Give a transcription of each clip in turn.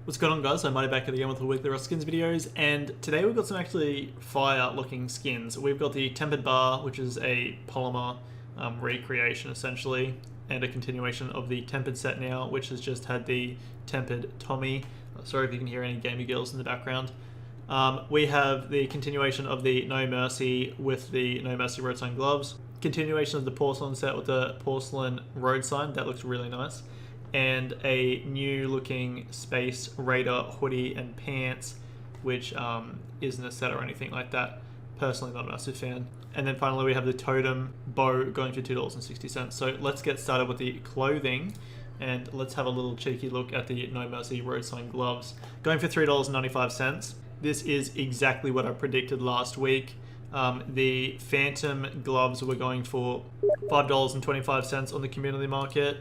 What's going on, guys? I'm Mighty back at again with the weekly Rough Skins videos, and today we've got some actually fire looking skins. We've got the Tempered Bar, which is a polymer recreation essentially, and a continuation of the Tempered set now, which has just had the Tempered Tommy. Sorry if you can hear any gamer girls in the background. We have the continuation of the No Mercy with the No Mercy Roadsign gloves. Continuation of the Porcelain set with the Porcelain Roadsign. That looks really nice. And a new looking Space Raider hoodie and pants, which isn't a set or anything like that. Personally not a massive fan. And then finally we have the Totem Bow going for $2.60. So let's get started with the clothing, and let's have a little cheeky look at the No Mercy Roadsign gloves. Going for $3.95. This is exactly what I predicted last week. The Phantom gloves were going for $5.25 on the community market,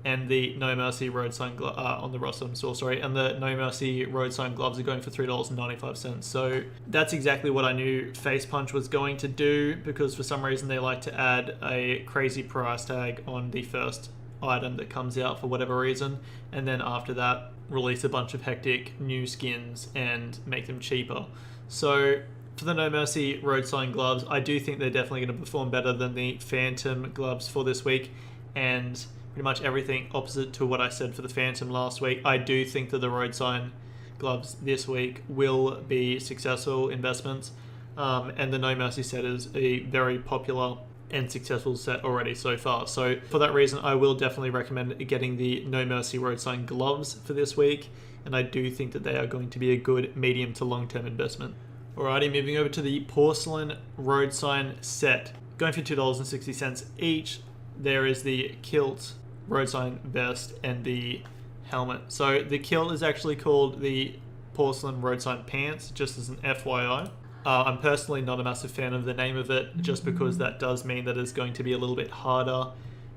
and the No Mercy Roadsign on the Roadsign store, sorry, and the No Mercy Roadsign gloves are going for $3.95. So that's exactly what I knew Face Punch was going to do, because for some reason they like to add a crazy price tag on the first item that comes out for whatever reason, and then after that release a bunch of hectic new skins and make them cheaper. So for the No Mercy Roadsign gloves, I do think they're definitely going to perform better than the Phantom gloves for this week, and pretty much everything opposite to what I said for the Phantom last week. I do think that the Roadsign gloves this week will be successful investments, and the No Mercy set is a very popular and successful set already so far. So for that reason, I will definitely recommend getting the No Mercy Roadsign gloves for this week, and I do think that they are going to be a good medium to long-term investment. Alrighty, moving over to the Porcelain Roadsign set. Going for $2.60 each. There is the kilt, Roadsign vest, and the helmet. So the kilt is actually called the Porcelain Roadsign pants, just as an FYI. I'm personally not a massive fan of the name of it, just because that does mean that it's going to be a little bit harder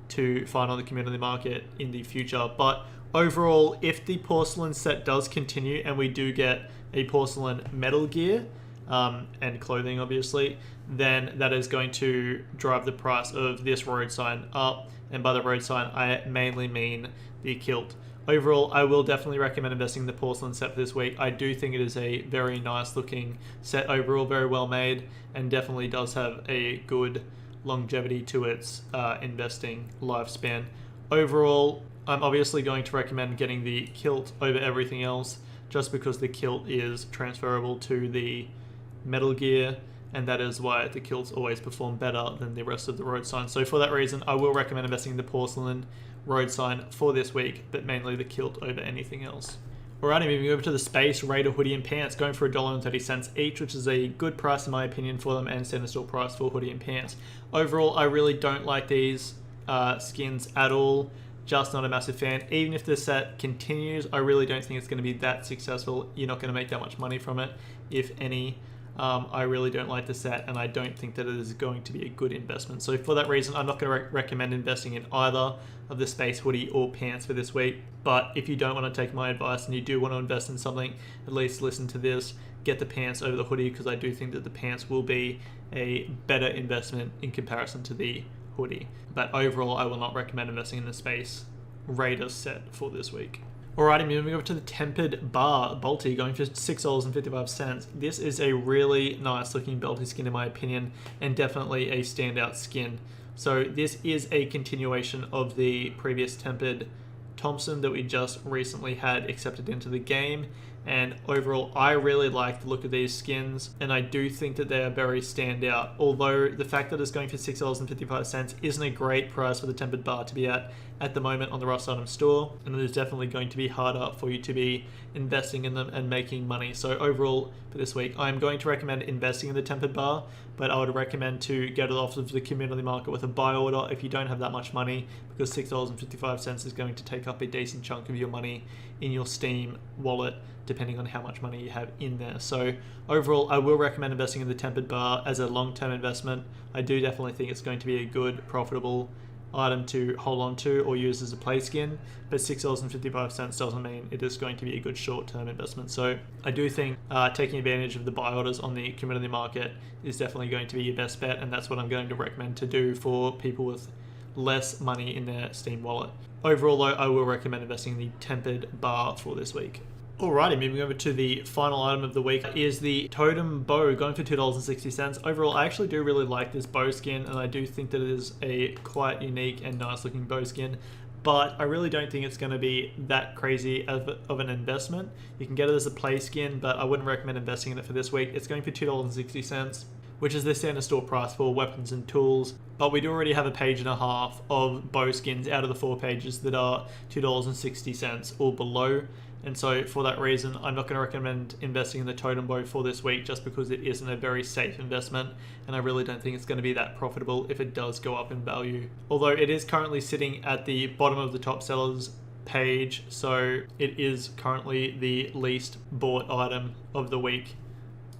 to find on the community market in the future. But overall, if the porcelain set does continue and we do get a porcelain Metal Gear and clothing obviously, then that is going to drive the price of this Roadsign up. And by the Roadsign, I mainly mean the kilt. Overall, I will definitely recommend investing in the porcelain set for this week. I do think it is a very nice looking set overall, very well made, and definitely does have a good longevity to its investing lifespan. Overall, I'm obviously going to recommend getting the kilt over everything else, just because the kilt is transferable to the Metal Gear, and that is why the kilts always perform better than the rest of the Roadsign. So for that reason, I will recommend investing in the Porcelain Roadsign for this week, but mainly the kilt over anything else. Alrighty, moving over to the Space Raider hoodie and pants, going for $1.30 each, which is a good price in my opinion for them, and center store price for hoodie and pants. Overall, I really don't like these skins at all. Just not a massive fan. Even if the set continues, I really don't think it's going to be that successful. You're not going to make that much money from it, if any. I really don't like the set, and I don't think that it is going to be a good investment. So for that reason, I'm not going to recommend investing in either of the Space hoodie or pants for this week. But if you don't want to take my advice and you do want to invest in something, at least listen to this. Get the pants over the hoodie, because I do think that the pants will be a better investment in comparison to the hoodie. But overall, I will not recommend investing in the Space Raider set for this week. Alrighty, moving over to the Tempered Bar Bolty, going for $6.55. This is a really nice looking Bolty skin in my opinion, and definitely a standout skin. So this is a continuation of the previous Tempered Thompson that we just recently had accepted into the game, and overall I really like the look of these skins, and I do think that they are very standout. Although the fact that it's going for $6.55 isn't a great price for the Tempered Bar to be at the moment on the Roadsign store, and it is definitely going to be harder for you to be investing in them and making money. So overall for this week, I'm going to recommend investing in the Tempered Bar, but I would recommend to get it off of the community market with a buy order if you don't have that much money, because $6.55 is going to take up a decent chunk of your money in your Steam wallet, depending on how much money you have in there. So overall, I will recommend investing in the Tempered Bar as a long-term investment. I do definitely think it's going to be a good, profitable item to hold on to or use as a play skin, but $6.55 doesn't mean it is going to be a good short-term investment. So I do think taking advantage of the buy orders on the community market is definitely going to be your best bet, and that's what I'm going to recommend to do for people with less money in their Steam wallet. Overall though, I will recommend investing in the Tempered Bar for this week. Alrighty, moving over to the final item of the week is the Totem Bow, going for $2.60. Overall, I actually do really like this bow skin, and I do think that it is a quite unique and nice looking bow skin, but I really don't think it's going to be that crazy of an investment. You can get it as a play skin, but I wouldn't recommend investing in it for this week. It's going for $2.60, which is the standard store price for weapons and tools, but we do already have a page and a half of bow skins out of the 4 pages that are $2.60 or below. And so for that reason, I'm not going to recommend investing in the Totem Bow for this week, just because it isn't a very safe investment, and I really don't think it's going to be that profitable if it does go up in value. Although it is currently sitting at the bottom of the top sellers page, so it is currently the least bought item of the week,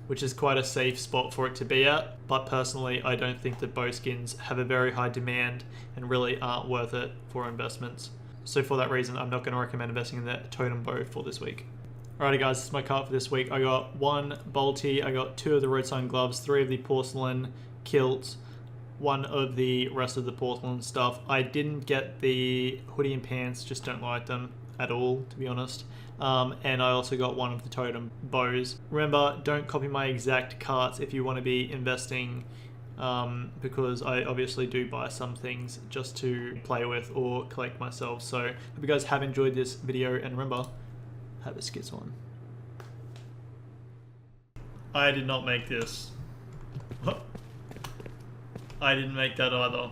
which is quite a safe spot for it to be at. But personally, I don't think that bow skins have a very high demand and really aren't worth it for investments. So for that reason, I'm not going to recommend investing in the Totem Bow for this week. Alrighty guys, this is my cart for this week. I got 1 Bolty, I got 2 of the Roadsign gloves, 3 of the porcelain kilts, 1 of the rest of the porcelain stuff. I didn't get the hoodie and pants, just don't like them at all, to be honest. And I also got 1 of the Totem Bows. Remember, don't copy my exact carts if you want to be investing, because I obviously do buy some things just to play with or collect myself. So hope you guys have enjoyed this video, and remember, have a skits on. I did not make this. What? I didn't make that either.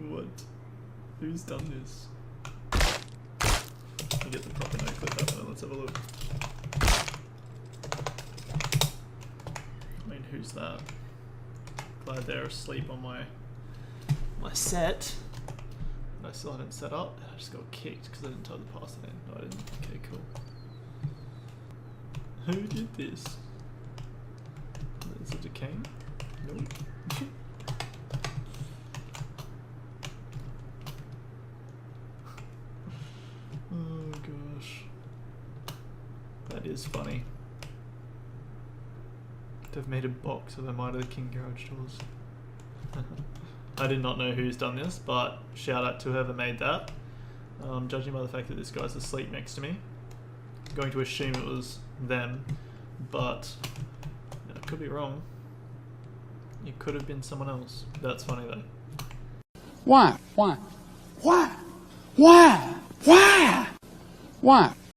What? Who's done this? I'll get the proper no clip up and let's have a look. I mean, who's that? Glad they're asleep on my set. And I still haven't set up. I just got kicked because I didn't type the password in. No, I didn't. Okay, cool. Who did this? Is it a king? Nope. Oh gosh. That is funny. They've made a box of the Might of the King garage doors. I did not know who's done this, but shout out to whoever made that. Judging by the fact that this guy's asleep next to me, I'm going to assume it was them, but I could be wrong. It could have been someone else. That's funny though. Why? Why? Why? Why? Why? Why?